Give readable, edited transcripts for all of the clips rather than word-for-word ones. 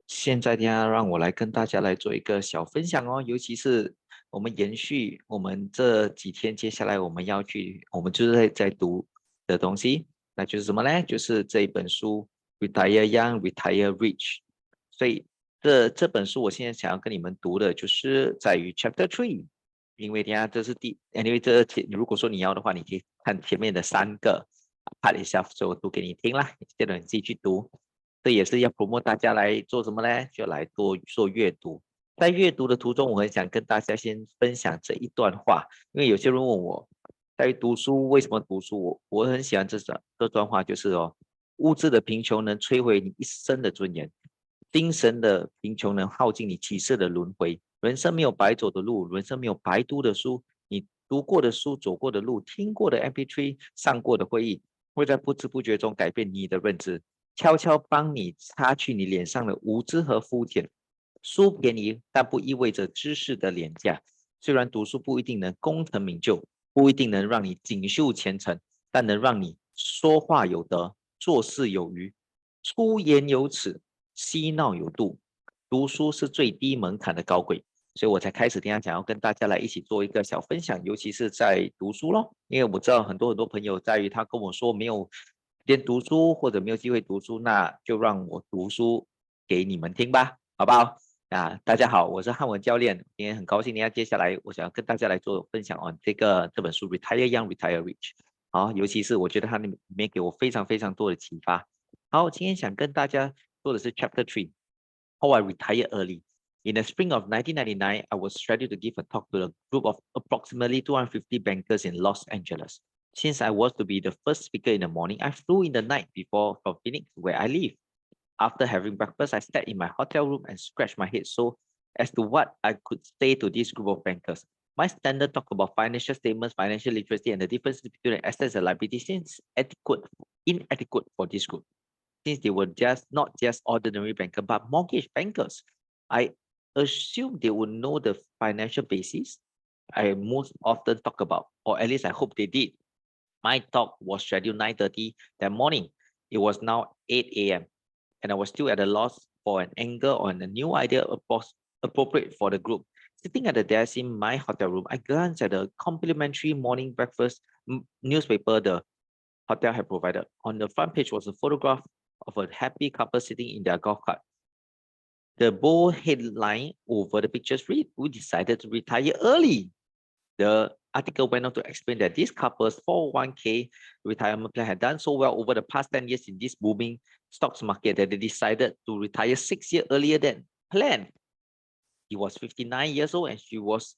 现在呢，让我来跟大家来做一个小分享哦，尤其是我们延续我们这几天接下来我们就是在读的东西，那就是什么呢？就是这一本书《Retire Young, Retire Rich》。所以这本书我现在想要跟你们读的就是在于 Chapter Three，因为等下这是因为如果说你要的话，你可以看前面的3个，拍一下，所以我读给你听啦，接着你自己去读。这也是要 promote 大家来做什么呢？就来多做阅读。在阅读的途中，我很想跟大家先分享这一段话，因为有些人问我，在读书为什么读书？我很喜欢这段话，就是物质的贫穷能摧毁你一生的尊严，精神的贫穷能耗尽你几世的轮回。人生没有白走的路，人生没有白读的书，你读过的书、走过的路、听过的 MP3、上过的会议，会在不知不觉中改变你的认知。悄悄帮你擦去你脸上的无知和肤浅。书便宜，但不意味着知识的廉价。虽然读书不一定能功成名就，不一定能让你锦绣前程，但能让你说话有德，做事有余，出言有尺，嬉闹有度。读书是最低门槛的高贵，所以我才开始今天想要跟大家来一起做一个小分享，尤其是在读书咯，因为我知道很多朋友在于他跟我说没有边读书或者没有机会读书，那就让我读书给你们听吧，好不好？大家好，我是汉文教练，今天很高兴，接下来我想要跟大家来做分享这本书《Retire Young, Retire Rich》。好，尤其是我觉得它里面给我非常非常多的启发。好，今天想跟大家做的是 Chapter Three, How I Retire Early. In the spring of 1999, I was scheduled to give a talk to a group of approximately 250 bankers in Los Angeles. Since I was to be the first speaker in the morning, I flew in the night before from Phoenix, where I live. After having breakfast, I sat in my hotel room and scratched my head so as to what I could say to this group of bankers. My standard talk about financial statements, financial literacy, and the difference between assets and liabilities seems inadequate for this group, since they were not just ordinary bankers, but mortgage bankers. I assumed they would know the financial basis I most often talk about, or at least I hope they did. My talk was scheduled 9:30 that morning. It was now 8 a.m. and I was still at a loss for an angle on a new idea appropriate for the group. Sitting at the desk in my hotel room, I glanced at the complimentary morning breakfast newspaper the hotel had provided. On the front page was a photograph of a happy couple sitting in their golf cart. The bold headline over the pictures read, "We decided to retire early." The article went on to explain that this couple's 401k retirement plan had done so well over the past 10 years in this booming stocks market that they decided to retire 6 years earlier than planned. He was 59 years old and she was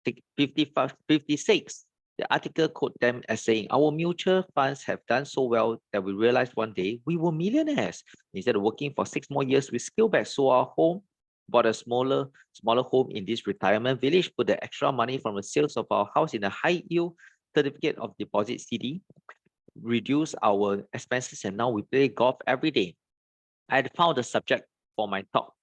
56. The article quoted them as saying, "Our mutual funds have done so well that we realized one day we were millionaires. Instead of working for 6 more years, we scaled back, sold our home, bought a smaller home in this retirement village, put the extra money from the sales of our house in a high yield certificate of deposit CD, reduced our expenses, and now we play golf every day." I had found a subject for my talk.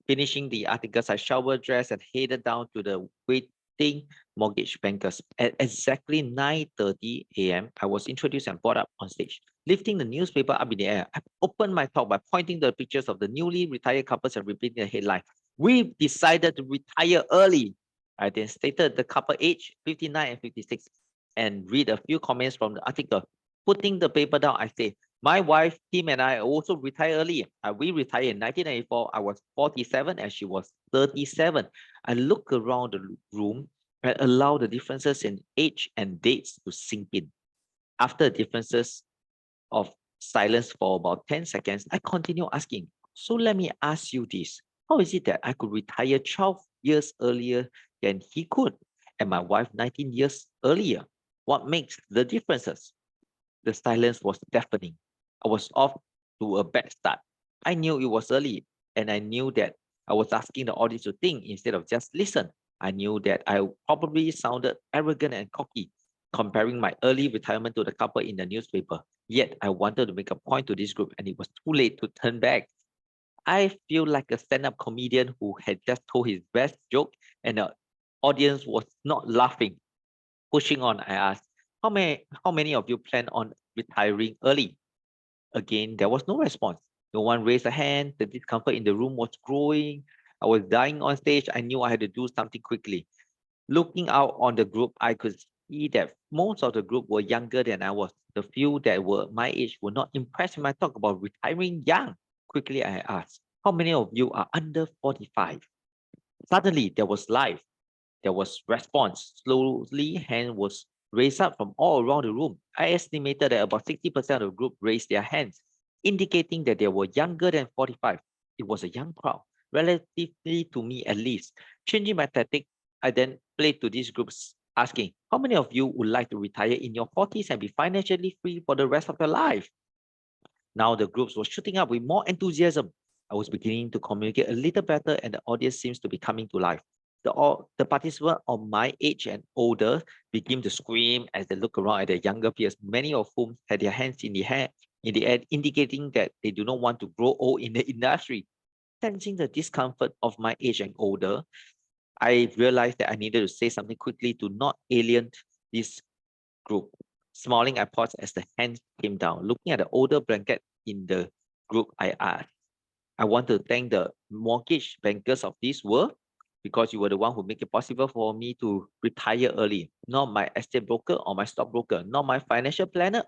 Finishing the articles, I showered, dressed, and headed down to the waiting mortgage bankers. At exactly 9:30 a.m., I was introduced and brought up on stage. Lifting the newspaper up in the air, I opened my talk by pointing to the pictures of the newly retired couples and repeating the headline, "We decided to retire early." I then stated the couple age 59 and 56 and read a few comments from the article. Putting the paper down, I say, "My wife, Kim, and I also retired early. We retired in 1994. I was 47 and she was 37. I look around the room and allow the differences in age and dates to sink in. After differences of silence for about 10 seconds, I continue asking, "So let me ask you this. How is it that I could retire 12 years earlier than he could, and my wife 19 years earlier? What makes the differences?" The silence was deafening. I was off to a bad start. I knew it was early, and I knew that I was asking the audience to think instead of just listen. I knew that I probably sounded arrogant and cocky, comparing my early retirement to the couple in the newspaper. Yet I wanted to make a point to this group, and it was too late to turn back. I feel like a stand-up comedian who had just told his best joke, and the audience was not laughing. Pushing on, I asked, how many of you plan on retiring early? Again, there was no response. No one raised a hand. The discomfort in the room was growing. I was dying on stage. I knew I had to do something quickly. Looking out on the group, I could see that most of the group were younger than I was. The few that were my age were not impressed when I talk about retiring young. Quickly, I asked, how many of you are under 45? Suddenly, there was life. There was response. Slowly, hand was raised up from all around the room. I estimated that about 60% of the group raised their hands, indicating that they were younger than 45. It was a young crowd, relatively to me at least. Changing my tactic, I then played to these groups, asking, how many of you would like to retire in your 40s and be financially free for the rest of your life? Now the groups were shooting up with more enthusiasm. I was beginning to communicate a little better and the audience seems to be coming to life. The participants of my age and older begin to scream as they look around at their younger peers, many of whom had their hands in the air, indicating that they do not want to grow old in the industry. Sensing the discomfort of my age and older, I realized that I needed to say something quickly to not alienate this group. Smiling, I paused as the hands came down. Looking at the older blanket in the group, I asked, I want to thank the mortgage bankers of this world because you were the one who make it possible for me to retire early. Not my estate broker or my stockbroker, not my financial planner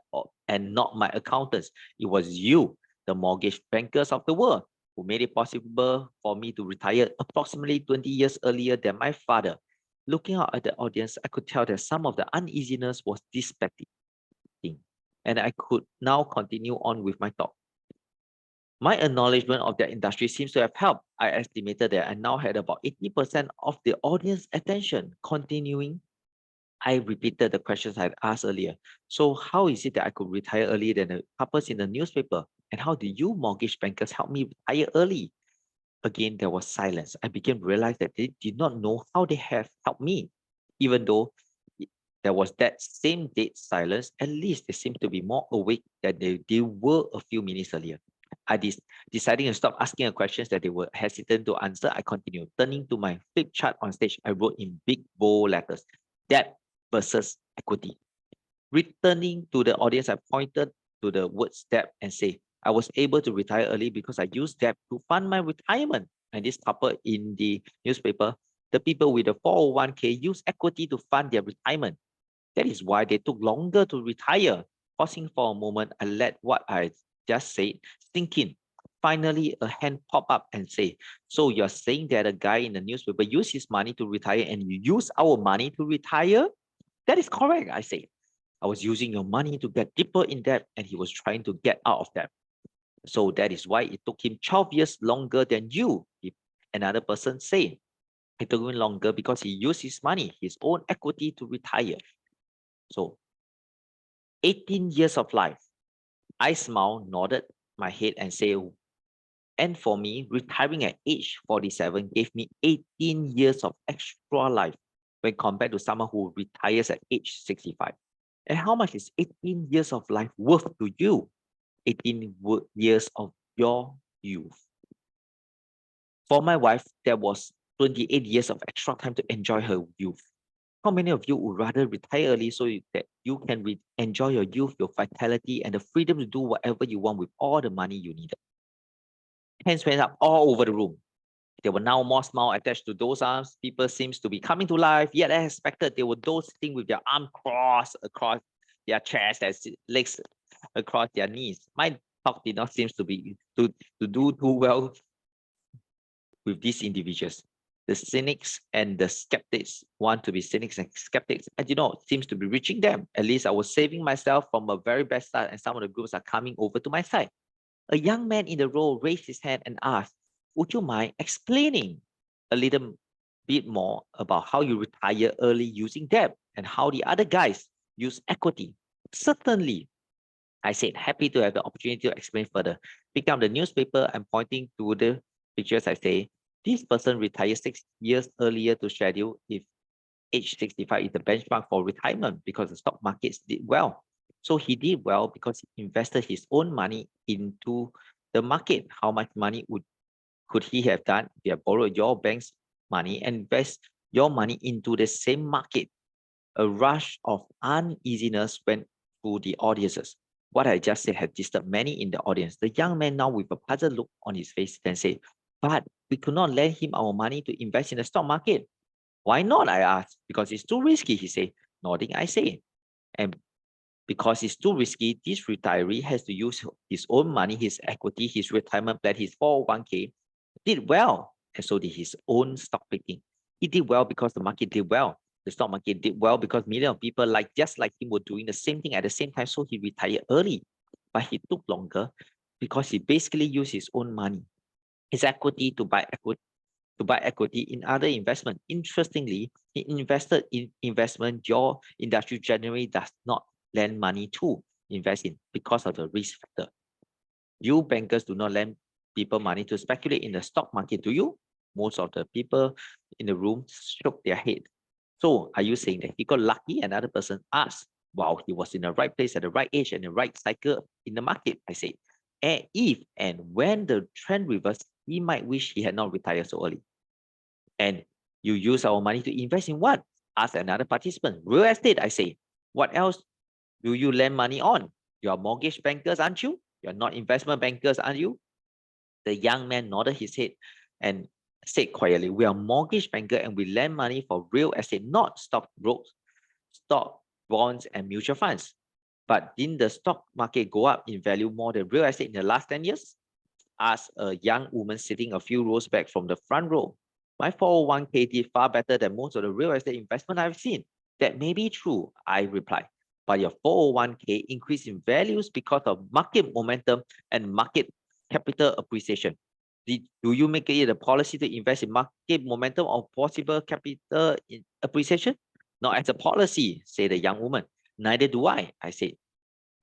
and not my accountants. It was you, the mortgage bankers of the world, who made it possible for me to retire approximately 20 years earlier than my father. Looking out at the audience, I could tell that some of the uneasiness was dissipating, and I could now continue on with my talk. My acknowledgement of their industry seems to have helped. I estimated that I now had about 80% of the audience attention. Continuing, I repeated the questions I had asked earlier. So how is it that I could retire earlier than the couples in the newspaper? And how do you mortgage bankers help me retire early? Again, there was silence. I began to realize that they did not know how they have helped me. Even though there was that same dead silence, at least they seemed to be more awake than they were a few minutes earlier. I deciding to stop asking questions that they were hesitant to answer. I continued. Turning to my flip chart on stage, I wrote in big bold letters, debt versus equity. Returning to the audience, I pointed to the words debt and say, I was able to retire early because I used debt to fund my retirement. And this couple in the newspaper, the people with the 401k use equity to fund their retirement. That is why they took longer to retire. Pausing for a moment, I let what I just said sink in. Finally, a hand popped up and say, so you're saying that a guy in the newspaper used his money to retire and you use our money to retire? That is correct, I said. I was using your money to get deeper in debt and he was trying to get out of debt. So that is why it took him 12 years longer than you, another person said. It took him longer because he used his money, his own equity to retire. So 18 years of life. I smiled, nodded my head and said, and for me, retiring at age 47 gave me 18 years of extra life when compared to someone who retires at age 65. And how much is 18 years of life worth to you? 18 years of your youth. For my wife, there was 28 years of extra time to enjoy her youth. How many of you would rather retire early so that you can enjoy your youth, your vitality, and the freedom to do whatever you want with all the money you needed? Hands went up all over the room. There were now more smiles attached to those arms. People seems to be coming to life. Yet as expected, there were those sitting with their arm crossed across their chest, and legs across their knees. My talk did not seem to be to do too well with these individuals. The cynics and the skeptics want to be cynics and skeptics. And seems to be reaching them. At least I was saving myself from a very bad start, and some of the groups are coming over to my side. A young man in the row raised his hand and asked, would you mind explaining a little bit more about how you retire early using debt and how the other guys use equity? Certainly, I said, happy to have the opportunity to explain further. Pick up the newspaper and pointing to the pictures, I say, this person retired 6 years earlier to schedule if age 65 is the benchmark for retirement because the stock markets did well. So he did well because he invested his own money into the market. How much money could he have done if he had borrowed your bank's money and invest your money into the same market? A rush of uneasiness went through the audiences. What I just said had disturbed many in the audience. The young man, now with a puzzled look on his face, then said, "But we could not lend him our money to invest in the stock market." "Why not?" I asked. "Because it's too risky," he said. Nodding, I say. "And because it's too risky, this retiree has to use his own money, his equity, his retirement plan, his 401k. Did well, and so did his own stock picking. He did well because the market did well. The stock market did well because millions of people just like him were doing the same thing at the same time, so he retired early. But he took longer because he basically used his own money, his equity to buy equity in other investment. Interestingly, he invested in investment your industry generally does not lend money to invest in because of the risk factor. You bankers do not lend people money to speculate in the stock market, do you?" Most of the people in the room shook their head. "So are you saying that he got lucky?" Another person asked. "Wow, he was in the right place at the right age and the right cycle in the market," I said. "And if and when the trend reversed, he might wish he had not retired so early." "And you use our money to invest in what?" asked another participant. "Real estate," I say. "What else do you lend money on? You are mortgage bankers, aren't you? You're not investment bankers, aren't you?" The young man nodded his head and said quietly, "We are mortgage banker and we lend money for real estate, not stock, bonds, and mutual funds." "But didn't the stock market go up in value more than real estate in the last 10 years? asked a young woman sitting a few rows back from the front row. "My 401k did far better than most of the real estate investment I've seen." "That may be true," I replied. "But your 401k increased in values because of market momentum and market capital appreciation. Do you make it a policy to invest in market momentum or possible capital appreciation?" "Not as a policy," said the young woman. "Neither do I said.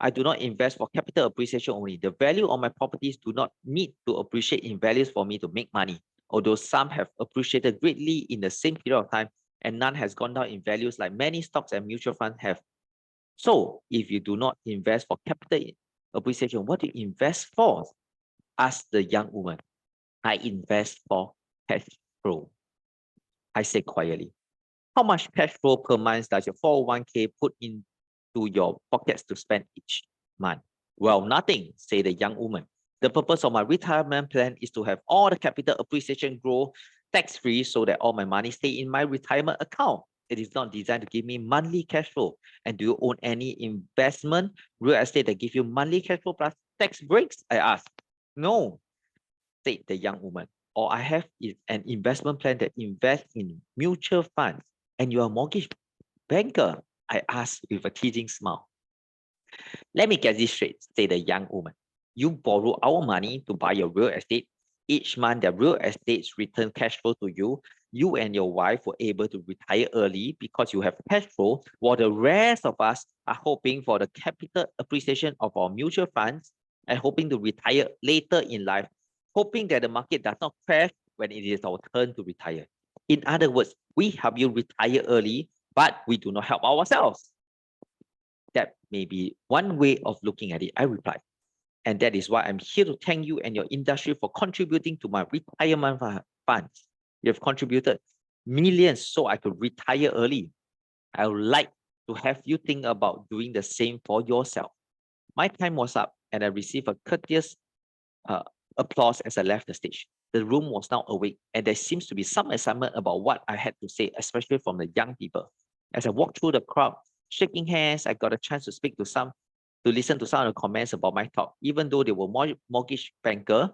"I do not invest for capital appreciation only. The value of my properties do not need to appreciate in values for me to make money. Although some have appreciated greatly in the same period of time, and none has gone down in values like many stocks and mutual funds have. So, if you do not invest for capital appreciation, what do you invest for?" asked the young woman. "I invest for cash flow," I said quietly. "How much cash flow per month does your 401k put into your pockets to spend each month?" "Well, nothing," said the young woman. "The purpose of my retirement plan is to have all the capital appreciation grow tax-free so that all my money stay in my retirement account. It is not designed to give me monthly cash flow." "And do you own any investment, real estate that give you monthly cash flow plus tax breaks?" I asked. "No," said the young woman. "All I have is an investment plan that invests in mutual funds." "And you're a mortgage banker?" I asked with a teasing smile. "Let me get this straight," said the young woman. "You borrow our money to buy your real estate. Each month, the real estates return cash flow to you. You and your wife were able to retire early because you have cash flow, while the rest of us are hoping for the capital appreciation of our mutual funds and hoping to retire later in life, hoping that the market does not crash when it is our turn to retire. In other words, we help you retire early, but we do not help ourselves." "That may be one way of looking at it," I replied. "And that is why I'm here to thank you and your industry for contributing to my retirement funds. You have contributed millions so I could retire early. I would like to have you think about doing the same for yourself." My time was up and I received a courteous uh, applause as I left the stage. The room was now awake and there seems to be some excitement about what I had to say, especially from the young people. As I walked through the crowd, shaking hands, I got a chance to listen to some of the comments about my talk. Even though they were mortgage banker,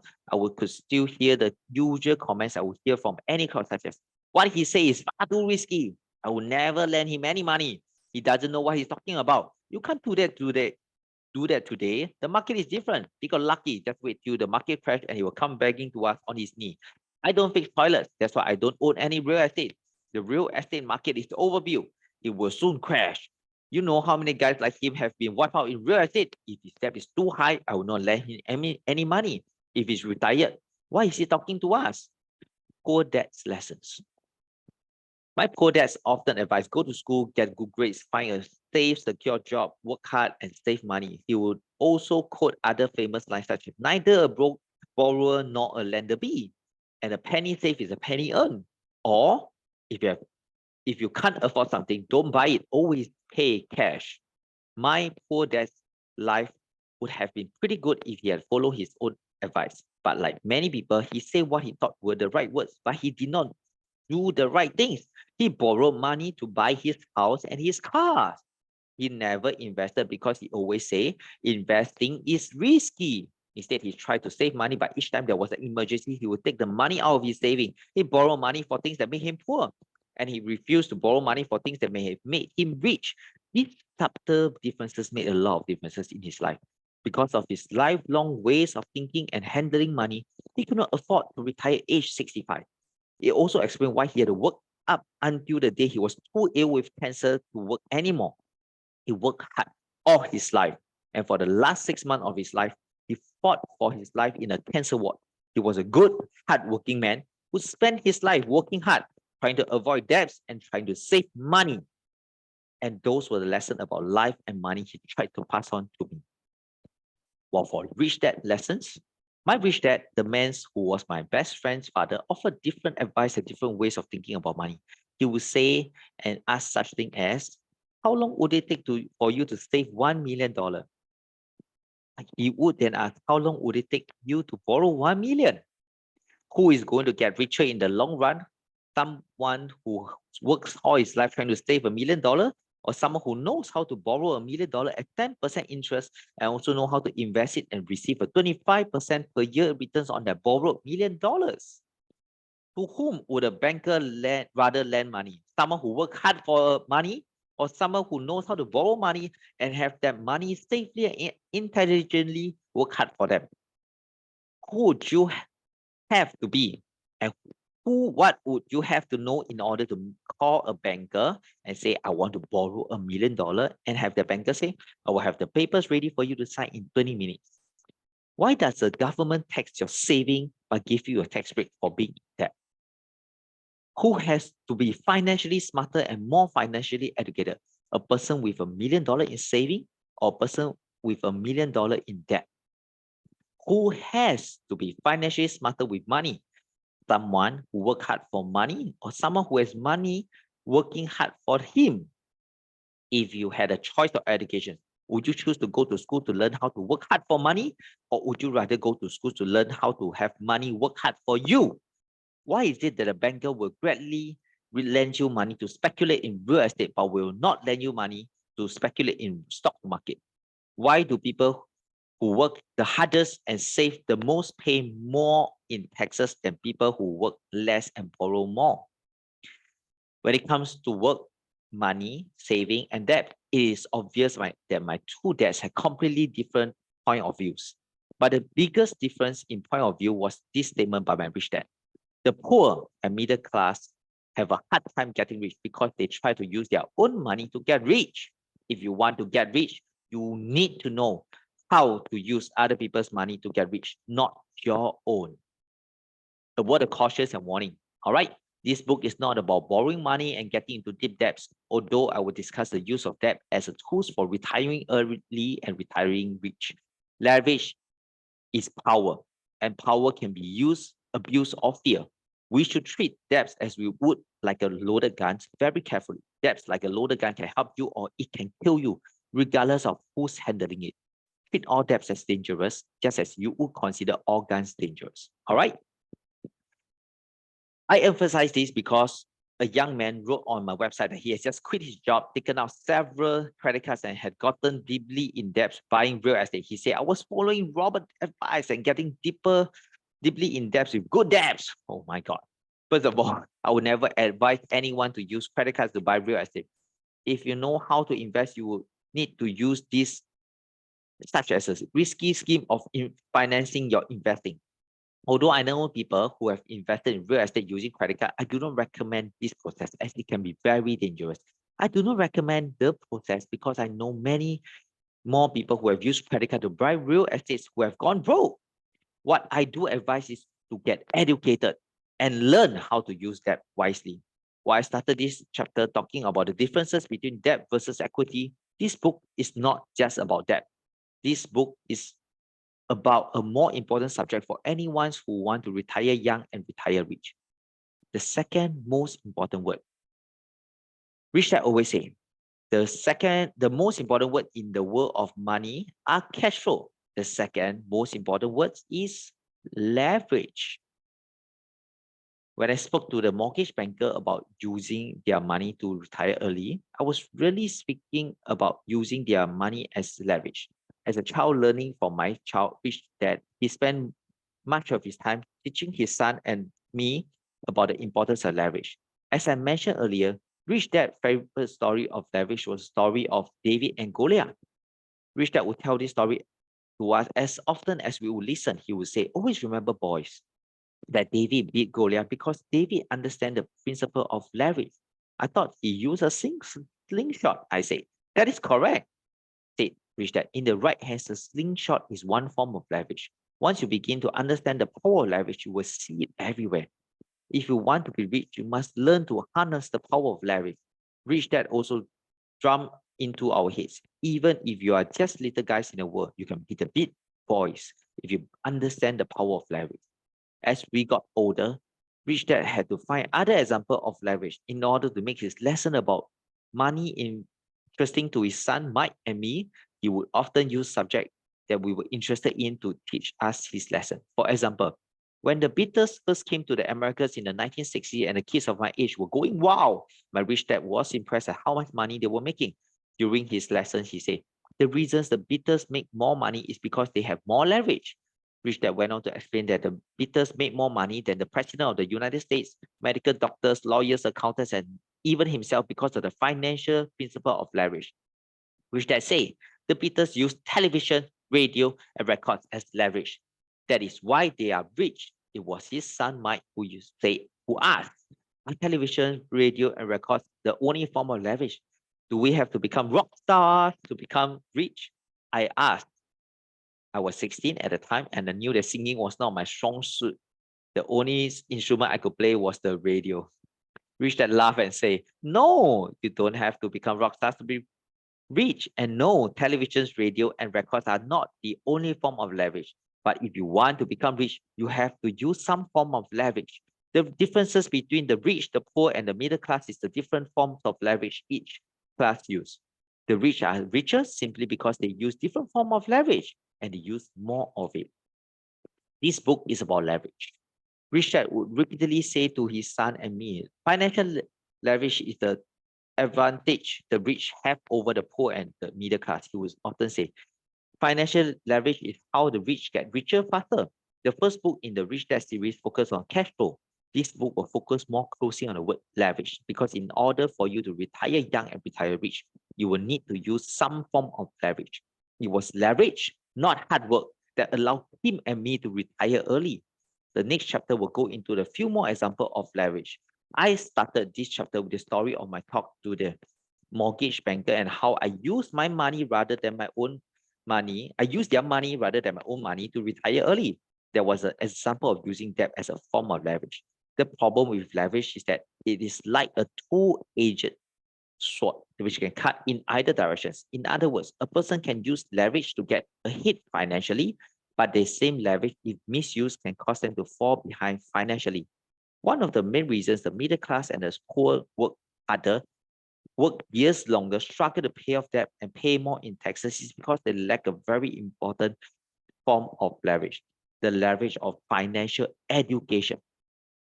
could still hear the usual comments I would hear from any crowd, such as, "What he says is far too risky. I will never lend him any money. He doesn't know what he's talking about. You can't do that today. The market is different. He got lucky. Just wait till the market crash and he will come begging to us on his knee. I don't fix toilets. That's why I don't own any real estate. The real estate market is overbuilt. It will soon crash. You know how many guys like him have been wiped out in real estate? If his debt is too high, I will not lend him any money. If he's retired, why is he talking to us?" Poor dad's lessons. My poor dads often advised, "Go to school, get good grades, find a safe, secure job, work hard, and save money." He would also quote other famous lines such as, "Neither a broke borrower nor a lender be, and a penny saved is a penny earned." Or, if you can't afford something, don't buy it. Always pay cash. My poor dad's life would have been pretty good if he had followed his own advice. But like many people, he said what he thought were the right words, but he did not do the right things. He borrowed money to buy his house and his cars. He never invested because he always say investing is risky. Instead, he tried to save money, but each time there was an emergency, he would take the money out of his saving. He borrowed money for things that made him poor, and he refused to borrow money for things that may have made him rich. These subtle differences made a lot of differences in his life. Because of his lifelong ways of thinking and handling money, he could not afford to retire age 65. It also explained why he had to work up until the day he was too ill with cancer to work anymore. He worked hard all his life. And for the last 6 months of his life, he fought for his life in a cancer ward. He was a good, hardworking man who spent his life working hard, trying to avoid debts and trying to save money. And those were the lessons about life and money he tried to pass on to me. While for rich dad lessons, my rich dad, the man who was my best friend's father, offered different advice and different ways of thinking about money. He would say and ask such thing as, how long would it take for you to save $1 million? He would then ask, how long would it take you to borrow 1 million? Who is going to get richer in the long run? Someone who works all his life trying to save $1 million, or someone who knows how to borrow $1 million at 10% interest and also know how to invest it and receive a 25% per year returns on their borrowed $1 million? To whom would a banker rather lend money? Someone who works hard for money, or someone who knows how to borrow money and have that money safely and intelligently work hard for them? Who would you have to be? And what would you have to know in order to call a banker and say, I want to borrow $1 million, and have the banker say, I will have the papers ready for you to sign in 20 minutes? Why does the government tax your saving but give you a tax break for being in debt? Who has to be financially smarter and more financially educated? A person with $1 million in saving or a person with $1 million in debt? Who has to be financially smarter with money? Someone who works hard for money or someone who has money working hard for him? If you had a choice of education, would you choose to go to school to learn how to work hard for money, or would you rather go to school to learn how to have money work hard for you? Why is it that a banker will gladly lend you money to speculate in real estate but will not lend you money to speculate in stock market? Why do people who work the hardest and save the most pay more in taxes than people who work less and borrow more? When it comes to work, money, saving, and debt, it is obvious that my two dads have completely different point of views. But the biggest difference in point of view was this statement by my rich dad. The poor and middle class have a hard time getting rich because they try to use their own money to get rich. If you want to get rich, you need to know how to use other people's money to get rich, not your own. A word of caution and warning. All right. This book is not about borrowing money and getting into deep debts, although I will discuss the use of debt as a tool for retiring early and retiring rich. Leverage is power, and power can be used, abused, or fear. We should treat debts as we would like a loaded gun very carefully. Debts like a loaded gun can help you or it can kill you, regardless of who's handling it. Treat all debts as dangerous, just as you would consider all guns dangerous. All right? I emphasize this because a young man wrote on my website that he has just quit his job, taken out several credit cards, and had gotten deeply in debt buying real estate. He said, I was following Robert's advice and getting deeply in debt with good debts. Oh my God. First of all, I would never advise anyone to use credit cards to buy real estate. If you know how to invest, you will need to use this such as a risky scheme of financing your investing. Although I know people who have invested in real estate using credit card, I do not recommend this process as it can be very dangerous. I do not recommend the process because I know many more people who have used credit card to buy real estates who have gone broke. What I do advise is to get educated and learn how to use debt wisely. While I started this chapter talking about the differences between debt versus equity, this book is not just about debt. This book is about a more important subject for anyone who want to retire young and retire rich. The second most important word. Rich dad always say, The most important word in the world of money are cash flow. The second most important word is leverage. When I spoke to the mortgage banker about using their money to retire early, I was really speaking about using their money as leverage. As a child learning from my child, which that he spent much of his time teaching his son and me about the importance of leverage. As I mentioned earlier, Rich Dad's favorite story of leverage was the story of David and Goliath. Rich Dad would tell this story to us as often as we would listen. He would say, always remember, boys, that David beat Goliath because David understands the principle of leverage. I thought he used a slingshot. I said, that is correct. Said Rich Dad, in the right hands, the slingshot is one form of leverage. Once you begin to understand the power of leverage, you will see it everywhere. If you want to be rich, you must learn to harness the power of leverage. Rich Dad also drum into our heads. Even if you are just little guys in the world, you can be the big boys if you understand the power of leverage. As we got older, Rich Dad had to find other examples of leverage in order to make his lesson about money interesting to his son Mike and me. He would often use subjects that we were interested in to teach us his lesson. For example, when the Beatles first came to the Americas in the 1960s and the kids of my age were going, wow, my Rich Dad was impressed at how much money they were making. During his lesson, he said, the reasons the Beatles make more money is because they have more leverage. Rich Dad went on to explain that the Beatles made more money than the President of the United States, medical doctors, lawyers, accountants, and even himself because of the financial principle of leverage. Rich Dad say the Beatles used television, radio, and records as leverage. That is why they are rich. It was his son Mike who asked, are television, radio, and records the only form of leverage? Do we have to become rock stars to become rich? I asked. I was 16 at the time, and I knew that singing was not my strong suit. The only instrument I could play was the radio. Rich Dad laugh and say, no, you don't have to become rock stars to be rich. And no, televisions, radio, and records are not the only form of leverage. But if you want to become rich, you have to use some form of leverage. The differences between the rich, the poor, and the middle class is the different forms of leverage each class use. The rich are richer simply because they use different form of leverage and they use more of it. This book is about leverage. Rich Dad would repeatedly say to his son and me, financial leverage is the advantage the rich have over the poor and the middle class. He would often say, financial leverage is how the rich get richer faster. The first book in the Rich Dad series focuses on cash flow. This book will focus more closely on the word leverage because in order for you to retire young and retire rich, you will need to use some form of leverage. It was leverage, not hard work, that allowed him and me to retire early. The next chapter will go into the few more examples of leverage. I started this chapter with the story of my talk to the mortgage banker and how I use my money rather than my own money. I use their money rather than my own money to retire early. There was an example of using debt as a form of leverage. The problem with leverage is that it is like a two-edged sword, which can cut in either directions. In other words, a person can use leverage to get ahead financially, but the same leverage, if misused, can cause them to fall behind financially. One of the main reasons the middle class and the poor work harder, work years longer, struggle to pay off debt and pay more in taxes is because they lack a very important form of leverage, the leverage of financial education.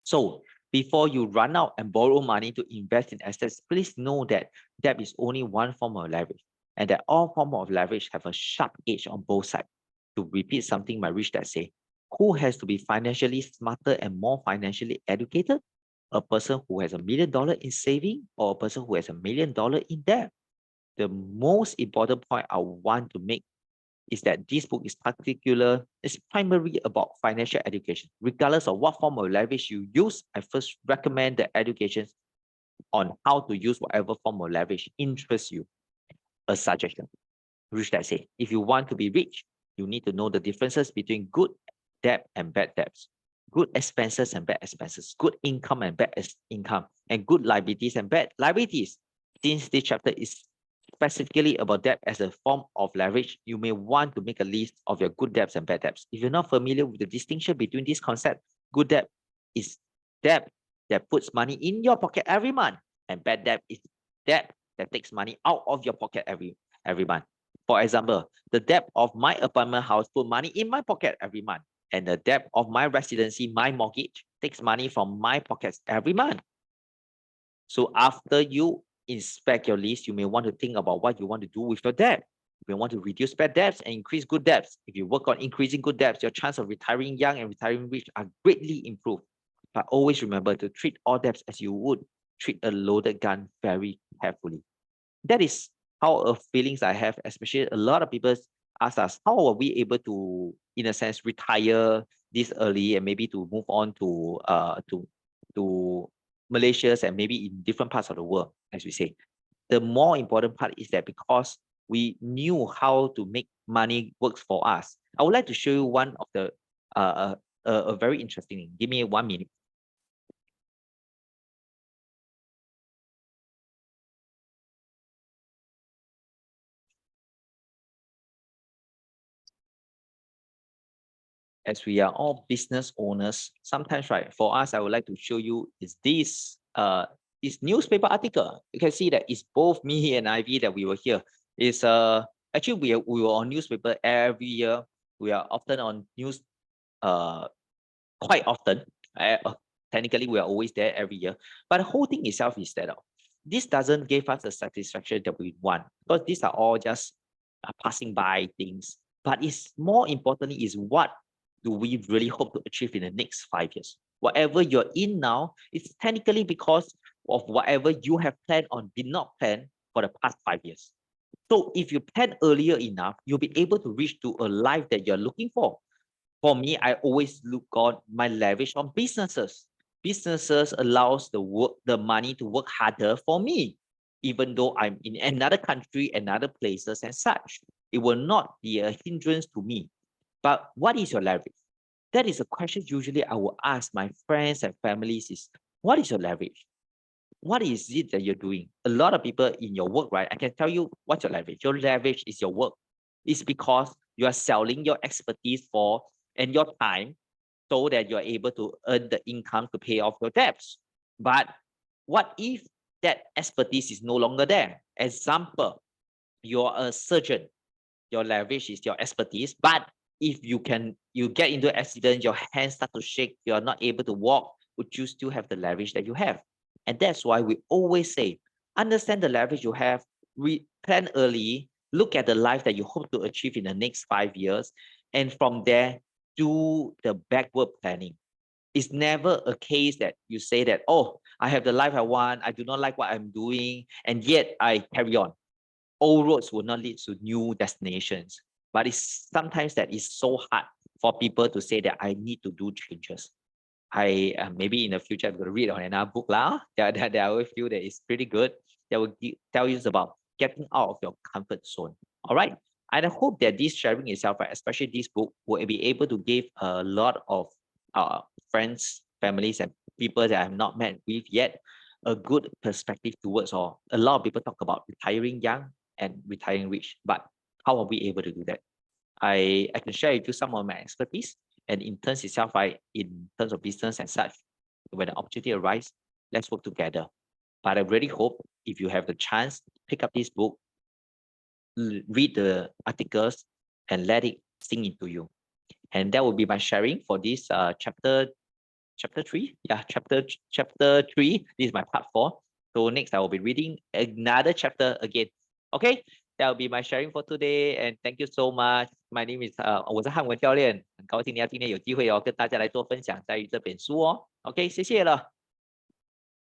So before you run out and borrow money to invest in assets, please know that debt is only one form of leverage and that all forms of leverage have a sharp edge on both sides. To repeat something my Rich Dad say, who has to be financially smarter and more financially educated? A person who has $1 million in saving or a person who has $1 million in debt? The most important point I want to make is that this book is primarily about financial education. Regardless of what form of leverage you use, I first recommend the education on how to use whatever form of leverage interests you. A suggestion. Rich Dad say, if you want to be rich, you need to know the differences between good debt and bad debts, good expenses and bad expenses, good income and bad income, and good liabilities and bad liabilities. Since this chapter is specifically about debt as a form of leverage, you may want to make a list of your good debts and bad debts. If you're not familiar with the distinction between this concept, good debt is debt that puts money in your pocket every month, and bad debt is debt that takes money out of your pocket every month. For example, the debt of my apartment house put money in my pocket every month. And the debt of my residency, my mortgage, takes money from my pockets every month. So after you inspect your list, you may want to think about what you want to do with your debt. You may want to reduce bad debts and increase good debts. If you work on increasing good debts, your chance of retiring young and retiring rich are greatly improved. But always remember to treat all debts as you would treat a loaded gun very carefully. That is how feelings I have, especially a lot of people ask us, how are we able to, in a sense, retire this early and maybe to move on to Malaysia and maybe in different parts of the world, as we say. The more important part is that because we knew how to make money work for us. I would like to show you one of the a very interesting thing. Give me 1 minute. As we are all business owners, sometimes, right, for us, I would like to show you is this newspaper article. You can see that it's both me and Ivy that we were here. It's actually we were on newspaper every year. We are often on news quite often. Technically, we are always there every year. But the whole thing itself is that this doesn't give us the satisfaction that we want, because these are all just passing by things. But it's more importantly is what do we really hope to achieve in the next 5 years? Whatever you're in now, it's technically because of whatever you have planned or did not plan for the past 5 years. So if you plan earlier enough, you'll be able to reach to a life that you're looking for. For me, I always look on my leverage on businesses. Businesses allows the money to work harder for me, even though I'm in another country, another places and such. It will not be a hindrance to me. But what is your leverage? That is a question usually I will ask my friends and families is, what is your leverage? What is it that you're doing? A lot of people in your work, right? I can tell you what's your leverage. Your leverage is your work. It's because you are selling your expertise for and your time so that you're able to earn the income to pay off your debts. But what if that expertise is no longer there? Example, you're a surgeon. Your leverage is your expertise, but if you get into an accident, your hands start to shake, you're not able to walk, would you still have the leverage that you have? And that's why we always say, understand the leverage you have, plan early, look at the life that you hope to achieve in the next 5 years, and from there, do the backward planning. It's never a case that you say that, oh, I have the life I want, I do not like what I'm doing, and yet I carry on. All roads will not lead to new destinations. But it's sometimes that it's so hard for people to say that I need to do changes. I maybe in the future I'm going to read on another book that I will feel that is pretty good. That will tell you about getting out of your comfort zone. All right. And I hope that this sharing itself, right, especially this book, will be able to give a lot of friends, families, and people that I have not met with yet a good perspective towards all. A lot of people talk about retiring young and retiring rich, but how are we able to do that? I can share with you some of my expertise, and in terms itself, in terms of business and such, when the opportunity arises, let's work together. But I really hope if you have the chance, pick up this book, read the articles, and let it sink into you. And that will be my sharing for this chapter 3. Yeah, chapter 3. This is my part 4. So next I will be reading another chapter again. Okay, that will be my sharing for today, and thank you so much. My name is 我是汉文教练，很高兴你今天有机会跟大家来做分享在于这本书哦。OK， 谢谢了。